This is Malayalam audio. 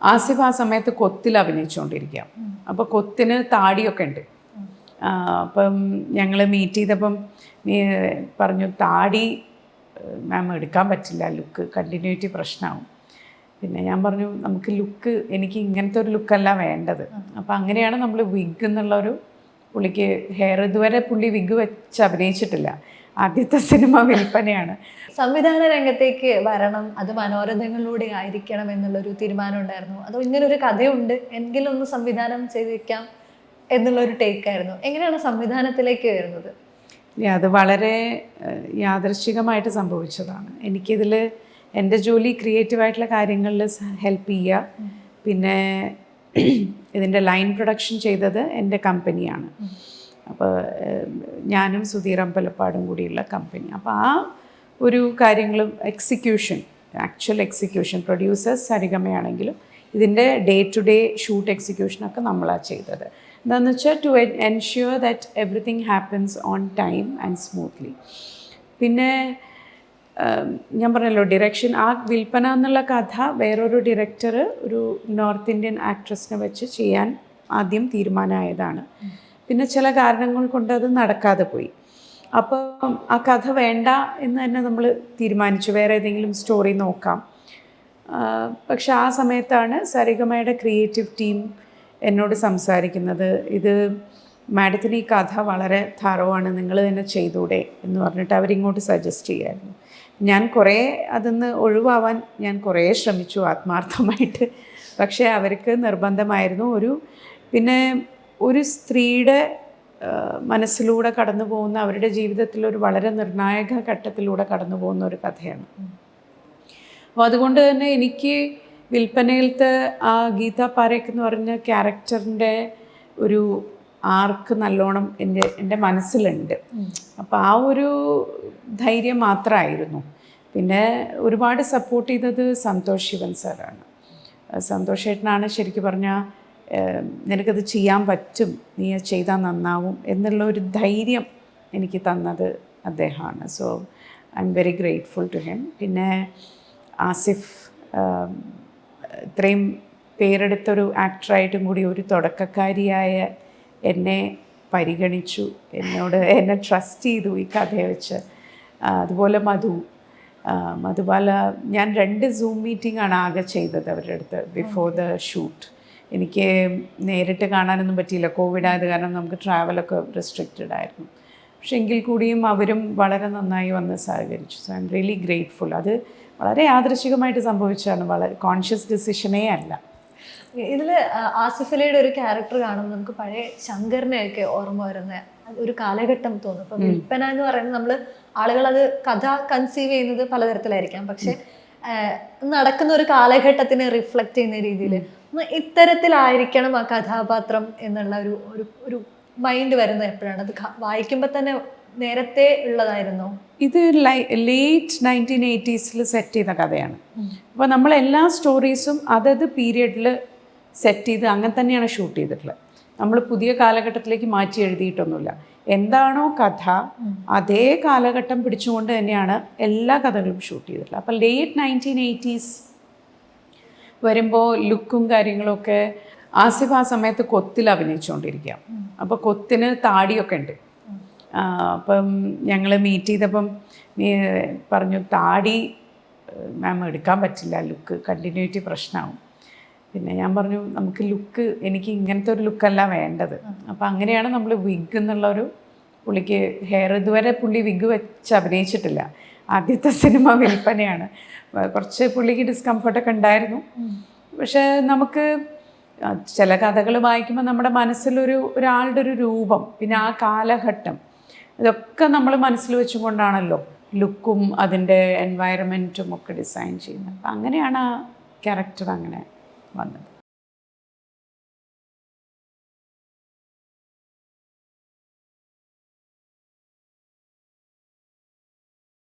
ആസിഫ് ആ സമയത്ത് കൊത്തിൽ അഭിനയിച്ചുകൊണ്ടിരിക്കുക. അപ്പോൾ കൊത്തിന് താടിയൊക്കെ ഉണ്ട്. അപ്പം ഞങ്ങൾ മീറ്റ് ചെയ്തപ്പം പറഞ്ഞു താടി മാം എടുക്കാൻ പറ്റില്ല, ലുക്ക് കണ്ടിന്യൂറ്റി പ്രശ്നമാവും. പിന്നെ ഞാൻ പറഞ്ഞു നമുക്ക് ലുക്ക്, എനിക്ക് ഇങ്ങനത്തെ ഒരു ലുക്കല്ല വേണ്ടത്. അപ്പം അങ്ങനെയാണ് നമ്മൾ വിഗ് എന്നുള്ളൊരു, പുള്ളിക്ക് ഹെയർ ഇതുവരെ പുള്ളി വിഗ് വെച്ച് അഭിനയിച്ചിട്ടില്ല. ആദ്യത്തെ സിനിമ വിൽപ്പനയാണ്. സംവിധാന രംഗത്തേക്ക് വരണം, അത് മനോരഥങ്ങളിലൂടെ ആയിരിക്കണം എന്നുള്ളൊരു തീരുമാനം ഉണ്ടായിരുന്നു? അതോ ഇങ്ങനൊരു കഥയുണ്ട് എങ്കിലും ഒന്ന് സംവിധാനം ചെയ്തിരിക്കാം എന്നുള്ളൊരു ടേക്കായിരുന്നു? എങ്ങനെയാണ് സംവിധാനത്തിലേക്ക് വരുന്നത്? അത് വളരെ യാദൃശ്ചികമായിട്ട് സംഭവിച്ചതാണ്. എനിക്കിതിൽ എൻ്റെ ജോലി ക്രിയേറ്റീവായിട്ടുള്ള കാര്യങ്ങളിൽ ഹെൽപ്പ് ചെയ്യുക. പിന്നെ ഇതിൻ്റെ ലൈൻ പ്രൊഡക്ഷൻ ചെയ്തത് എൻ്റെ കമ്പനിയാണ്. അപ്പോൾ ഞാനും സുധീർ അമ്പലപ്പാടും കൂടിയുള്ള കമ്പനി. അപ്പോൾ ആ ഒരു കാര്യങ്ങളും ആക്ച്വൽ എക്സിക്യൂഷൻ പ്രൊഡ്യൂസേഴ്സ് സരിഗമയാണെങ്കിലും ഇതിൻ്റെ ഡേ ടു ഡേ ഷൂട്ട് എക്സിക്യൂഷനൊക്കെ നമ്മളാണ് ചെയ്തത്. എന്താണെന്ന് വെച്ചാൽ to ensure that everything happens on time and smoothly. പിന്നെ ഞാൻ പറഞ്ഞല്ലോ ഡിറക്ഷൻ, ആ വിൽപ്പന എന്നുള്ള കഥ വേറൊരു ഡയറക്ടർ ഒരു നോർത്ത് ഇന്ത്യൻ ആക്ട്രസിനെ വെച്ച് ചെയ്യാൻ ആദ്യം തീരുമാനമായതാണ്. പിന്നെ ചില കാരണങ്ങൾ കൊണ്ട് അത് നടക്കാതെ പോയി. അപ്പോൾ ആ കഥ വേണ്ട എന്ന് തന്നെ നമ്മൾ തീരുമാനിച്ചു, വേറെ ഏതെങ്കിലും സ്റ്റോറി നോക്കാം. പക്ഷെ ആ സമയത്താണ് സരിഗമയുടെ ക്രിയേറ്റീവ് ടീം എന്നോട് സംസാരിക്കുന്നത്, ഇത് മാഡത്തിന് ഈ കഥ വളരെ ധാരാളമാണ്, നിങ്ങൾ തന്നെ ചെയ്തൂടെ എന്ന് പറഞ്ഞിട്ട് അവരിങ്ങോട്ട് സജസ്റ്റ് ചെയ്യായിരുന്നു. ഞാൻ കുറേ അതിന്ന് ഒഴിവാവാൻ ഞാൻ കുറേ ശ്രമിച്ചു ആത്മാർത്ഥമായിട്ട്. പക്ഷേ അവർക്ക് നിർബന്ധമായിരുന്നു. പിന്നെ ഒരു സ്ത്രീയുടെ മനസ്സിലൂടെ കടന്നു പോകുന്ന, അവരുടെ ജീവിതത്തിലൊരു വളരെ നിർണായക ഘട്ടത്തിലൂടെ കടന്നു പോകുന്ന ഒരു കഥയാണ്. അപ്പോൾ അതുകൊണ്ട് തന്നെ എനിക്ക് വിൽപ്പനയിലത്തെ ആ ഗീത പാരേഖ് എന്ന് പറഞ്ഞ ക്യാരക്ടറിൻ്റെ ഒരു ആർക്ക് നല്ലോണം എൻ്റെ മനസ്സിലുണ്ട്. അപ്പോൾ ആ ഒരു ധൈര്യം മാത്രമായിരുന്നു. പിന്നെ ഒരുപാട് സപ്പോർട്ട് ചെയ്തത് സന്തോഷ് ശിവൻ സാറാണ്. സന്തോഷ് ചേട്ടനാണ് ശരിക്കും പറഞ്ഞാൽ നിനക്കത് ചെയ്യാൻ പറ്റും, നീ ചെയ്താൽ നന്നാവും എന്നുള്ള ഒരു ധൈര്യം എനിക്ക് തന്നത് അദ്ദേഹമാണ്. So I'm very grateful to him. പിന്നെ ആസിഫ് ഇത്രയും പേരെടുത്തൊരു ആക്ടറായിട്ടും കൂടി ഒരു തുടക്കക്കാരിയായ എന്നെ പരിഗണിച്ചു, എന്നെ ട്രസ്റ്റ് ചെയ്തു ഈ കഥയെ വെച്ച്. അതുപോലെ മധുബാല, ഞാൻ 2 സൂം മീറ്റിംഗാണ് ആകെ ചെയ്തത് അവരുടെ അടുത്ത് ബിഫോർ ദ ഷൂട്ട്. എനിക്ക് നേരിട്ട് കാണാനൊന്നും പറ്റിയില്ല, കോവിഡ് ആയത് കാരണം നമുക്ക് ട്രാവലൊക്കെ റെസ്ട്രിക്റ്റഡ് ആയിരുന്നു. പക്ഷെ എങ്കിൽ കൂടിയും അവരും വളരെ നന്നായി വന്ന് സഹകരിച്ചു. So I am really grateful. അത് വളരെ യാദൃശ്ചികമായിട്ട് സംഭവിച്ചതാണ്, വളരെ കോൺഷ്യസ് ഡിസിഷനേ അല്ല. ഇതിൽ ആസിഫലിയുടെ ഒരു ക്യാരക്ടർ കാണുമ്പോൾ നമുക്ക് പഴയ ശങ്കറിനെയൊക്കെ ഓർമ്മ വരുന്ന ഒരു കാലഘട്ടം തോന്നും. ഇപ്പം വിൽപ്പന എന്ന് പറയുന്നത് നമ്മൾ ആളുകൾ അത് കഥ കൺസീവ് ചെയ്യുന്നത് പലതരത്തിലായിരിക്കാം, പക്ഷെ നടക്കുന്ന ഒരു കാലഘട്ടത്തിനെ റിഫ്ലക്റ്റ് ചെയ്യുന്ന രീതിയിൽ ഇത്തരത്തിലായിരിക്കണം ആ കഥാപാത്രം എന്നുള്ള ഒരു മൈൻഡ് വരുന്നത് എപ്പോഴാണ്? അത് വായിക്കുമ്പോൾ തന്നെ നേരത്തെ ഉള്ളതായിരുന്നോ? ഇത് ലേറ്റ് 1980s സെറ്റ് ചെയ്ത കഥയാണ്. അപ്പോൾ നമ്മൾ എല്ലാ സ്റ്റോറീസും അതത് പീരിയഡിൽ സെറ്റ് ചെയ്ത് അങ്ങനെ തന്നെയാണ് ഷൂട്ട് ചെയ്തിട്ടുള്ളത്. നമ്മൾ പുതിയ കാലഘട്ടത്തിലേക്ക് മാറ്റി എഴുതിയിട്ടൊന്നുമില്ല. എന്താണോ കഥ അതേ കാലഘട്ടം പിടിച്ചുകൊണ്ട് തന്നെയാണ് എല്ലാ കഥകളും ഷൂട്ട് ചെയ്തിട്ടുള്ളത്. അപ്പോൾ ലേറ്റ് 1980s വരുമ്പോൾ ലുക്കും കാര്യങ്ങളൊക്കെ, ആസിഫ് ആ സമയത്ത് കൊത്തിൽ അഭിനയിച്ചുകൊണ്ടിരിക്കുക. അപ്പോൾ കൊത്തിന് താടിയൊക്കെ ഉണ്ട്. അപ്പം ഞങ്ങൾ മീറ്റ് ചെയ്തപ്പം പറഞ്ഞു താടി മാം എടുക്കാൻ പറ്റില്ല, ലുക്ക് കണ്ടിന്യൂറ്റി പ്രശ്നമാവും. പിന്നെ ഞാൻ പറഞ്ഞു നമുക്ക് ലുക്ക്, എനിക്ക് ഇങ്ങനത്തെ ഒരു ലുക്കല്ല വേണ്ടത്. അപ്പോൾ അങ്ങനെയാണ് നമ്മൾ വിഗ് എന്നുള്ളൊരു, പുള്ളിക്ക് ഹെയർ ഇതുവരെ പുള്ളി വിഗ് വെച്ച് അഭിനയിച്ചിട്ടില്ല. ആദ്യത്തെ സിനിമ വിൽപ്പനയാണ്. കുറച്ച് പുള്ളിക്ക് ഡിസ്കംഫർട്ടൊക്കെ ഉണ്ടായിരുന്നു. പക്ഷേ നമുക്ക് ചില കഥകൾ വായിക്കുമ്പോൾ നമ്മുടെ ഒരാളുടെ ഒരു രൂപം, പിന്നെ ആ കാലഘട്ടം, ഇതൊക്കെ നമ്മൾ മനസ്സിൽ വെച്ചുകൊണ്ടാണല്ലോ ലുക്കും അതിൻ്റെ എൻവയറമെൻറ്റും ഒക്കെ ഡിസൈൻ ചെയ്യുന്നത്. അപ്പം അങ്ങനെയാണ് ആ ക്യാരക്ടർ അങ്ങനെ വന്നത്.